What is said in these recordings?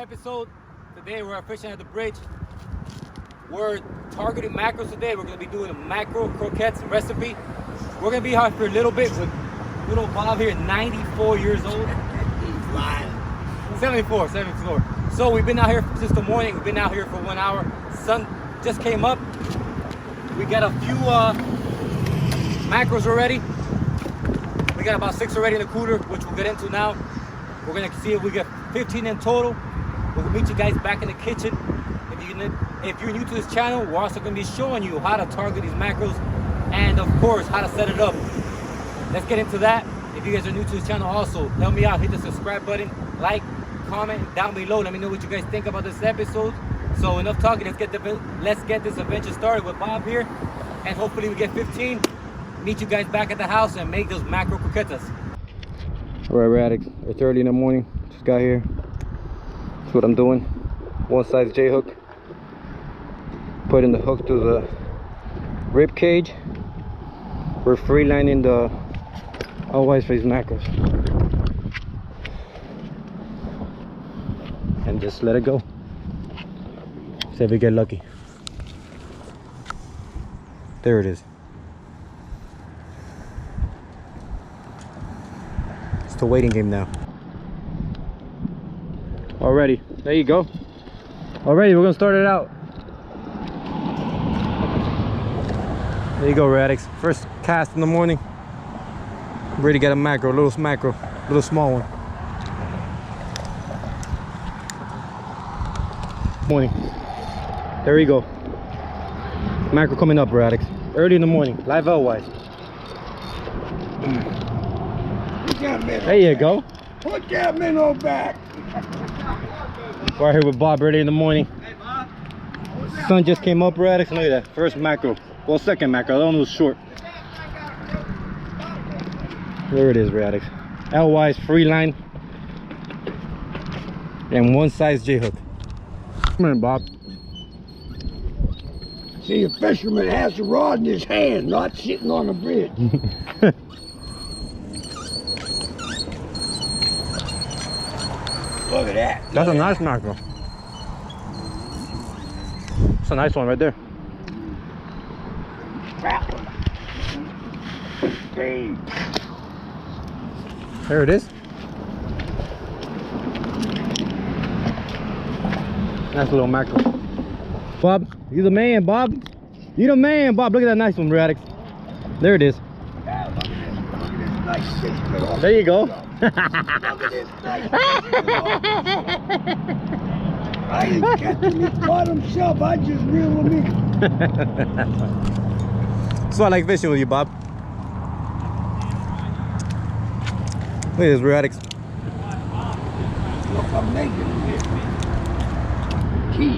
episode. Today we're fishing at the bridge. We're targeting mackerels today. We're going to be doing a mackerel croquettes recipe. We're going to be out for a little bit with little Bob here, 94 years old. He's lying. 74. So we've been out here since the morning. We've been out here for 1 hour. Sun just came up. We got a few mackerels already. We got about 6 already in the cooler, which we'll get into now. We're gonna see if we get 15 in total. We'll meet you guys back in the kitchen. If you're new to this channel, we're also gonna be showing you how to target these mackerels and of course how to set it up. Let's get into that. If you guys are new to this channel, also help me out, hit the subscribe button, like, comment down below. Let me know what you guys think about this episode. So enough talking, let's get this adventure started with Bob here, and hopefully we get 15. Meet you guys back at the house and make those mackerel croquettes. All right, we're addicts. It's early in the morning. Just got here. That's what I'm doing. One size J hook. Putting the hook to the rib cage. We're free lining the always face mackerels. And just let it go. See if we get lucky. There it is. It's the waiting game now. Already, there you go. Already, we're gonna start it out. There you go, Addicts. First cast in the morning. Ready to get a mackerel, a little small one. Morning. There you go. Mackerel coming up, Addicts. Early in the morning, live outwise. There you go. Put that minnow back. We're here with Bob early in the morning. Hey, Bob. Sun just came up, Addicts. Look at that. First mackerel. Well, second mackerel. That one was short. There it is, Addicts. L-wise, free line. And one size J hook. Come on, Bob. See, a fisherman has the rod in his hand, not sitting on a bridge. Look at that. That's a nice mackerel. That's a nice one right there. Hey. There it is. Nice little mackerel. Bob, you the man, Bob. You the man, Bob. Look at that nice one, Addicts. There it is. Yeah, look at this nice fish. There you go. Look at this nice fish. I ain't catching me caught himself. I just reel him in. So I like fishing with you, Bob. Look at this, Addicts. Look, I'm making it. Key.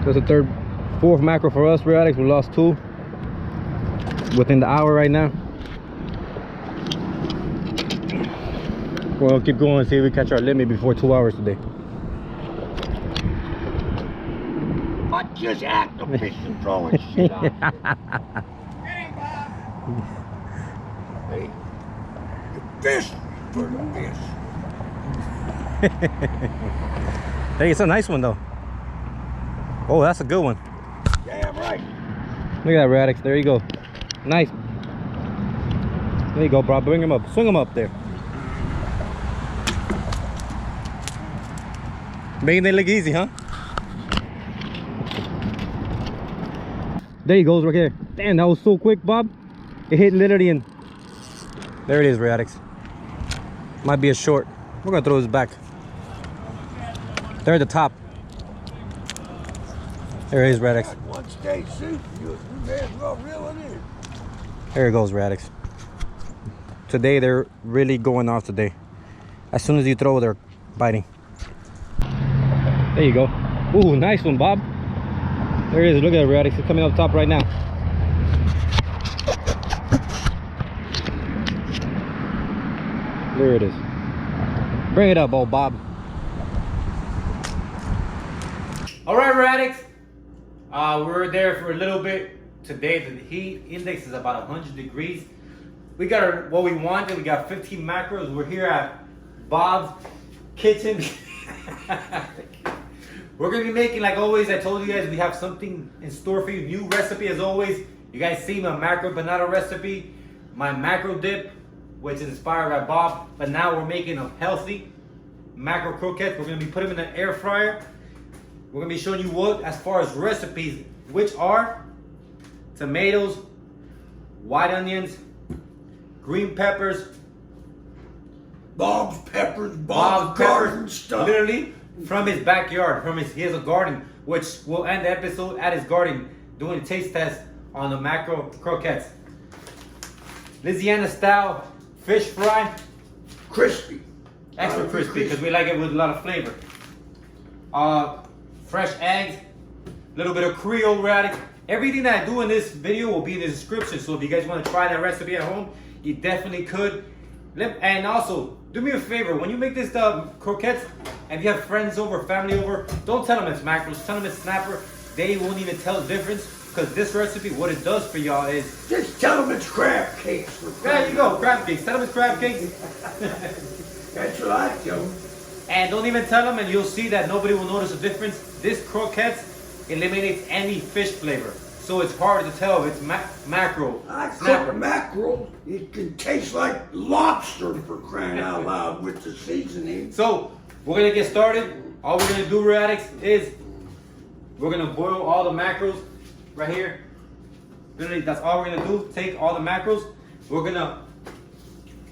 That's the fourth mackerel for us, Addicts. We lost 2 within the hour right now. We'll keep going and see if we catch our limit before 2 hours today. I just act the fish and throwing shit out. Hey, Bob. Hey, you fish for the fish. Hey, it's a nice one though. Oh, that's a good one. Damn right. Look at that, Addicts. There you go. Nice. There you go, bro. Bring him up. Swing him up there. Making it look easy, huh? There he goes right here. Damn, that was so quick, Bob. It hit literally in. There it is, Addicts. Might be a short. We're gonna throw this back. They're at the top. There it is, Addicts. One stage soup, you may as well reel it in. There it goes, Addicts. Today they're really going off today. As soon as you throw, they're biting. There you go. Ooh, nice one, Bob. There it is. Look at it, Addicts. It's coming up top right now. There it is. Bring it up, old Bob. All right, Addicts. We're there for a little bit. Today the heat index is about 100 degrees. We got what we wanted. We got 15 mackerels. We're here at Bob's kitchen. We're gonna be making, like always, I told you guys, we have something in store for you. New recipe as always. You guys see my mackerel banana recipe, my mackerel dip, which is inspired by Bob. But now we're making a healthy mackerel croquettes. We're gonna be putting them in an air fryer. We're gonna be showing you what, as far as recipes, which are tomatoes, white onions, green peppers, Bob's peppers, Bob's garden stuff. Literally from his backyard. He has a garden, which we'll end the episode at his garden doing a taste test on the mackerel croquettes. Louisiana style fish fry. Crispy. Extra crispy because we like it with a lot of flavor. Fresh eggs, a little bit of creole radish. Everything that I do in this video will be in the description. So if you guys want to try that recipe at home, you definitely could. And also, do me a favor, when you make this croquettes, and if you have friends over, family over, don't tell them it's mackerels, tell them it's snapper. They won't even tell the difference, because this recipe, what it does for y'all is... Just tell them it's crab cakes. There you go, crab cakes. Tell them it's crab cakes. That's what I tell them. And don't even tell them, and you'll see that nobody will notice a difference. This croquettes eliminates any fish flavor. So it's hard to tell if it's mackerel, I snapper. cook mackerel. It can taste like lobster, for crying out loud, with the seasoning. So we're gonna get started. All we're gonna do, Addicts, is we're gonna boil all the mackerels right here. Literally, that's all we're gonna do. Take all the mackerels. We're gonna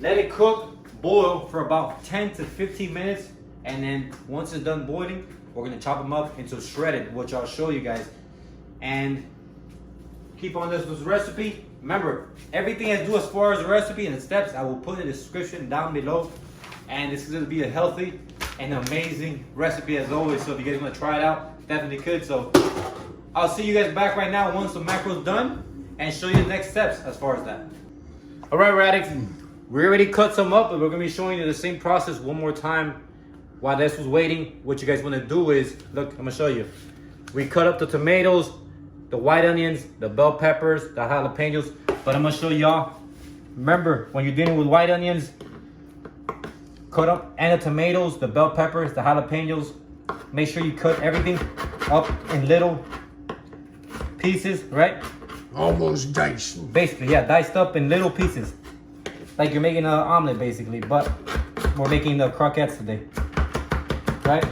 let it cook, boil for about 10 to 15 minutes. And then once it's done boiling, we're gonna chop them up into shredded, which I'll show you guys. And keep on this recipe. Remember, everything I do as far as the recipe and the steps, I will put in the description down below. And this is gonna be a healthy and amazing recipe as always. So if you guys wanna try it out, definitely could. So I'll see you guys back right now once the mackerel's done and show you the next steps as far as that. All right, Addicts, we already cut some up, but we're gonna be showing you the same process one more time while this was waiting. What you guys wanna do is, look, I'm gonna show you. We cut up the tomatoes, the white onions, the bell peppers, the jalapenos, but I'm gonna show y'all. Remember, when you're dealing with white onions, cut up, and the tomatoes, the bell peppers, the jalapenos, make sure you cut everything up in little pieces, right? Almost diced. Basically, yeah, diced up in little pieces. Like you're making an omelet, basically, but we're making the croquettes today, right?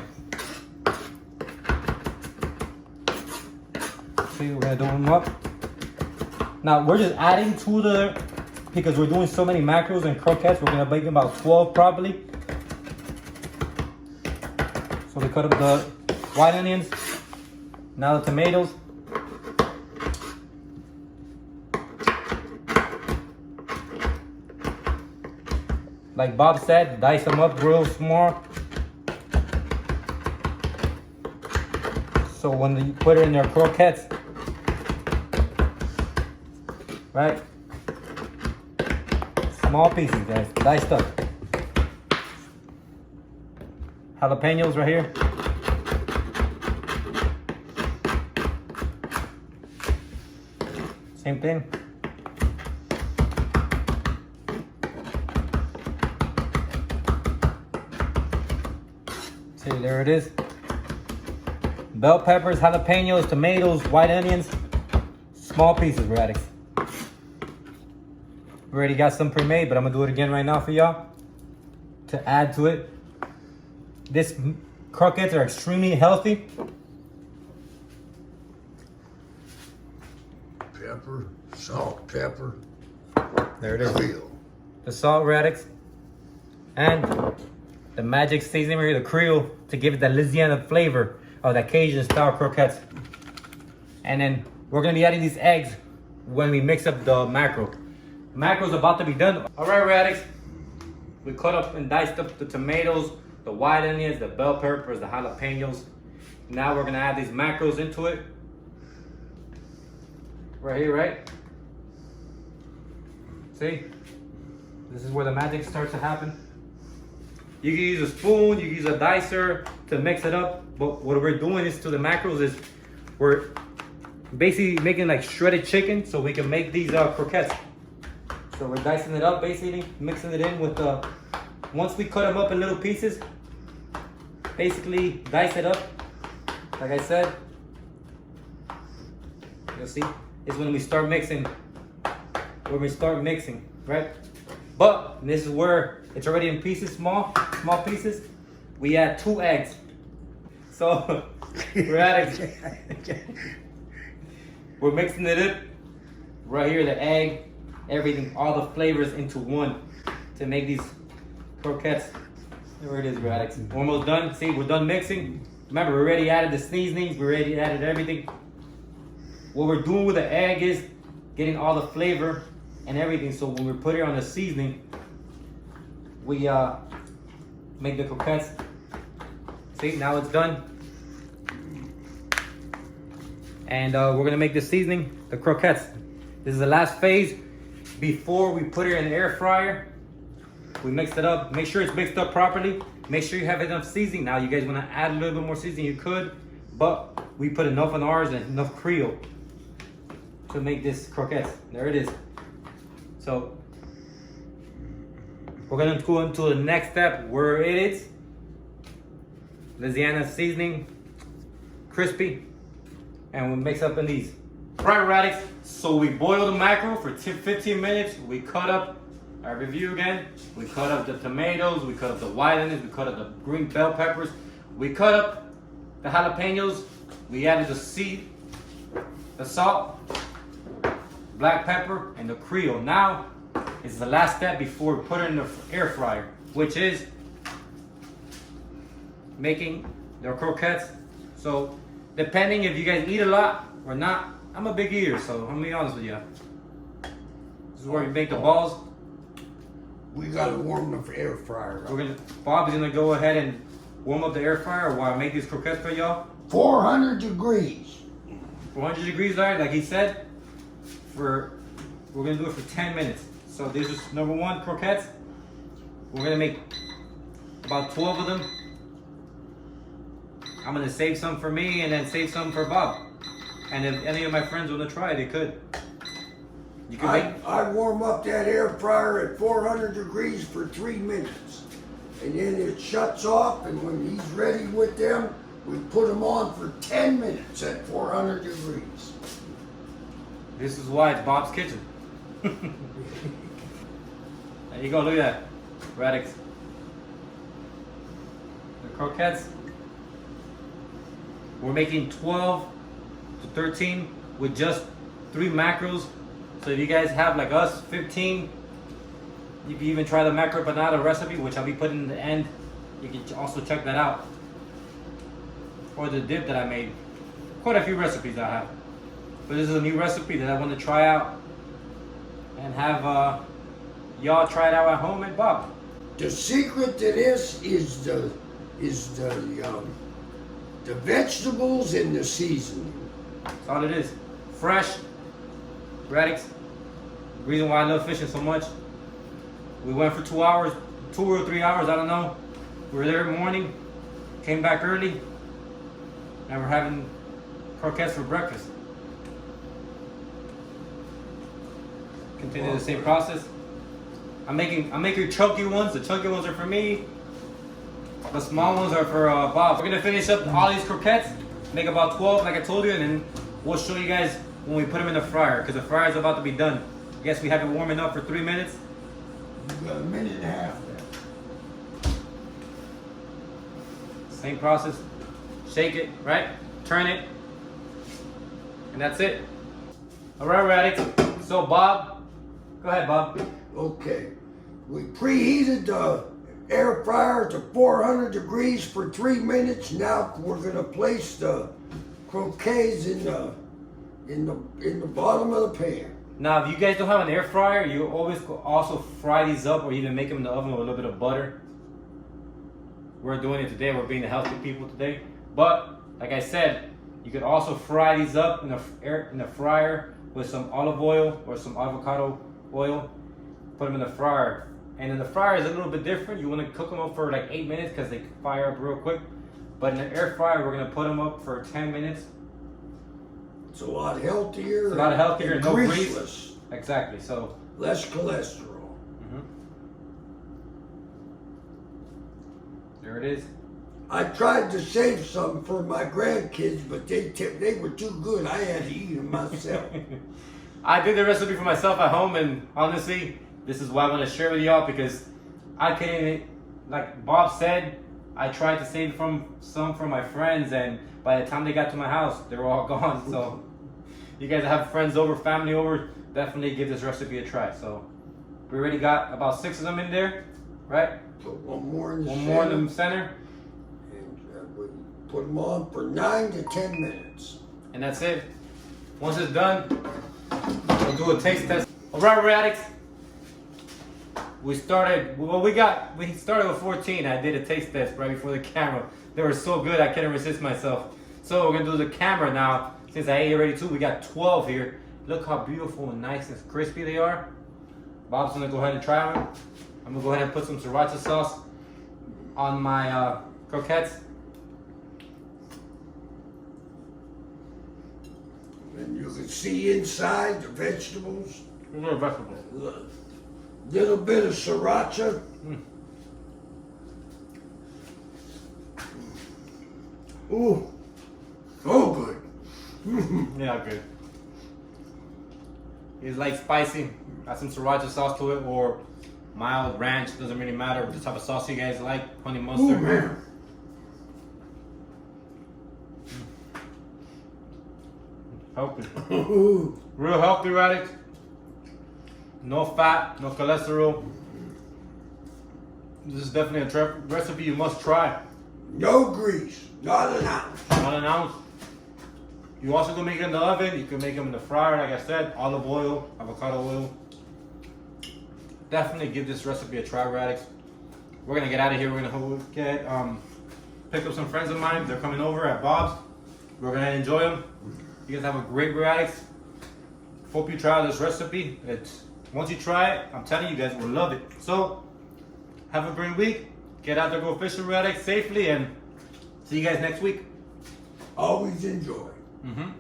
See, we're gonna do them up. Now we're just adding to the, because we're doing so many mackerels and croquettes, we're gonna bake them about 12 probably. So we cut up the white onions, now the tomatoes. Like Bob said, dice them up real small. So when you put it in your croquettes, right? Small pieces, guys, diced up. Jalapenos right here. Same thing. See, there it is. Bell peppers, jalapenos, tomatoes, white onions, small pieces, Addicts. We already got some pre-made, but I'm gonna do it again right now for y'all to add to it. This croquettes are extremely healthy. Pepper, salt, pepper. There it is. Creole. The salt, Addicts, and the magic seasoning right here, the creole, to give it that Louisiana flavor of that Cajun style croquettes. And then we're gonna be adding these eggs when we mix up the mackerel. Mackerel's about to be done. All right, Addicts, we cut up and diced up the tomatoes, the white onions, the bell peppers, the jalapenos. Now we're gonna add these mackerels into it. Right here, right? See? This is where the magic starts to happen. You can use a spoon, you can use a dicer to mix it up. But what we're doing is to the mackerels is we're basically making like shredded chicken so we can make these croquettes. So we're dicing it up, basically mixing it in with the, once we cut them up in little pieces, basically dice it up. Like I said, you'll see, is when we start mixing. Right? But this is where it's already in pieces, small pieces. We add 2 eggs. So we're mixing it up. Right here, the egg, everything, all the flavors into one to make these croquettes. There it is, we're addicts. We're almost done. See, we're done mixing. Remember, we already added the seasonings. We already added everything. What we're doing with the egg is getting all the flavor and everything. So when we put it on the seasoning, we make the croquettes. See, now it's done. And we're gonna make the seasoning, the croquettes. This is the last phase before we put it in the air fryer. We mixed it up. Make sure it's mixed up properly. Make sure you have enough seasoning. Now, you guys want to add a little bit more seasoning, you could, but we put enough on ours and enough creole to make this croquettes. There it is. So we're gonna go into the next step where it is Louisiana seasoning, crispy, and we mix up in these. Right, Radix. So we boil the mackerel for 15 minutes. We cut up, I review again. We cut up the tomatoes, we cut up the white onions, we cut up the green bell peppers, we cut up the jalapenos, we added the seed, the salt, black pepper, and the creole. Now is the last step before we put it in the air fryer, which is making the croquettes. So depending if you guys eat a lot or not, I'm a big eater, so I'm gonna be honest with you. This is where we make the balls. We gotta warm the air fryer up. Bob's gonna go ahead and warm up the air fryer while I make these croquettes for y'all. 400 degrees. 400 degrees, like he said. We're gonna do it for 10 minutes. So this is number 1 croquettes. We're gonna make about 12 of them. I'm gonna save some for me and then save some for Bob. And if any of my friends want to try, they could. You can make. I warm up that air fryer at 400 degrees for 3 minutes. And then it shuts off, and when he's ready with them, we put them on for 10 minutes at 400 degrees. This is why it's Bob's kitchen. There you go, look at that. Radix. The croquettes. We're making 12 to 13 with just 3 mackerels. So if you guys have, like us, 15, you can even try the mackerel panada recipe, which I'll be putting in the end. You can also check that out. Or the dip that I made. Quite a few recipes I have. But this is a new recipe that I want to try out and have y'all try it out at home and Bob. The secret to this is the vegetables and the seasoning. That's all it is. Fresh, Radix. Reason why I love fishing so much. We went for 2 hours, 2 or 3 hours, I don't know. We were there in the morning, came back early, and we're having croquettes for breakfast. Continue the same process. I'm making chunky ones. The chunky ones are for me. The small ones are for Bob. We're gonna finish up all these croquettes, make about 12 like I told you, and then we'll show you guys when we put them in the fryer, because the fryer is about to be done. I guess we have it warming up for 3 minutes. You got a minute and a half there. Same process. Shake it, right? Turn it. And that's it. All right, Radix. So Bob, go ahead, Bob. Okay. We preheated the air fryer to 400 degrees for 3 minutes. Now we're gonna place the croquettes in the bottom of the pan. Now, if you guys don't have an air fryer, you always also fry these up or even make them in the oven with a little bit of butter. We're doing it today. We're being the healthy people today. But like I said, you could also fry these up in the fryer with some olive oil or some avocado oil. Put them in the fryer. And then the fryer is a little bit different. You want to cook them up for like 8 minutes because they fire up real quick. But in the air fryer, we're going to put them up for 10 minutes. It's a lot healthier. It's a lot healthier and no grease. Greaseless. Exactly. So less cholesterol. there it is. I tried to save some for my grandkids, but they were too good. I had to eat them myself. I did the recipe for myself at home, and honestly, this is why I'm gonna share with y'all, because I couldn't, like Bob said, I tried to save some for my friends, and by the time they got to my house, they were all gone. So you guys have friends over, family over, definitely give this recipe a try. So we already got about 6 of them in there, right? Put one more in the One center. more in the center. And we put them on for 9 to 10 minutes. And that's it. Once it's done, we'll do a taste test. All right, we're addicts. We started with 14. I did a taste test right before the camera. They were so good, I couldn't resist myself. So we're gonna do the camera now. Since I ate already too, we got 12 here. Look how beautiful and nice and crispy they are. Bob's gonna go ahead and try them. I'm gonna go ahead and put some sriracha sauce on my croquettes. And you can see inside the vegetables. These are vegetables. Little bit of sriracha. Ooh, so good. Yeah, good. It's like spicy. Add some sriracha sauce to it, or mild ranch. Doesn't really matter. What type of sauce you guys like. Honey mustard. Ooh, man. Healthy. Ooh. Real healthy, Addicts. No fat, no cholesterol. This is definitely a recipe you must try. No grease, not an ounce. Not an ounce. You also can make it in the oven. You can make them in the fryer, like I said. Olive oil, avocado oil. Definitely give this recipe a try, Addicts. We're gonna get out of here. We're gonna get pick up some friends of mine. They're coming over at Bob's. We're gonna enjoy them. You guys have a great Addicts. Hope you try this recipe. Once you try it, I'm telling you guys will love it. So have a great week. Get out there, go fishing, Addicts, safely, and see you guys next week. Always enjoy. Mm-hmm.